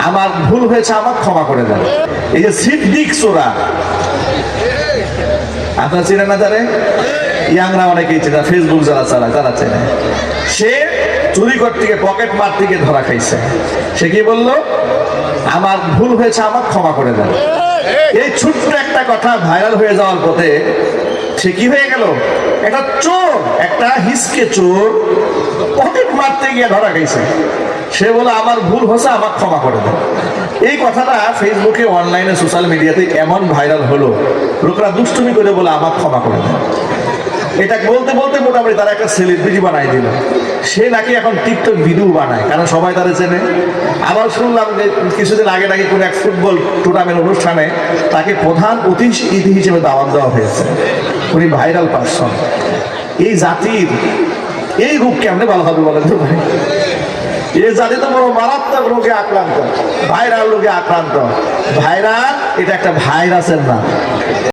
আমার ভুল হয়েছে, আমার ক্ষমা করে দেন। এই যে সিদ্দিক চোরা, আপনার চেনে না যারে? ইয়াংরা অনেকেই চেনে, ফেসবুক যারা চালায় তারা চেনে। সে চুরি করতে গিয়ে, পকেট মারতে গিয়ে ধরা খাইছে। সে কি বললো? আমার ভুল হয়েছে, আমার ক্ষমা করে দেন। এই ছোট্ট একটা কথা ভাইরাল হয়ে যাওয়ার পথে সে কি হয়ে গেল? একটা চোর, একটা হিসকে চোর, পকেট মারতে গিয়ে ধরা খাইছে। সে বলে আমার ভুল হয়েছে, আমার ক্ষমা করে দেন। এই কথাটা ফেসবুকে, অনলাইনে, সোশ্যাল মিডিয়াতে এমন ভাইরাল হলো, লোকরা দুষ্টুমি করে বলে আমার ক্ষমা করে দেন। এটা বলতে বলতে মোটামুটি তারা একটা সেলিব্রিটি বানাই দিল। সে নাকি এখন টিকটক ভিডিও বানায়, কারণ সবাই তারা চেনে। আবার শুনলাম যে কিছুদিন আগে নাকি কোনো এক ফুটবল টুর্নামেন্ট অনুষ্ঠানে তাকে প্রধান অতিথি হিসেবে দাওয়াত দেওয়া হয়েছে। উনি ভাইরাল পারসন। এই জাতির এই রূপ কেমনে ভালো হবে বলেন তো ভাই? এই জাতি তো বড় মারাত্মক রোগে আক্রান্ত, ভাইরাল রোগে আক্রান্ত। ভাইরাল এটা একটা ভাইরাসের নাম।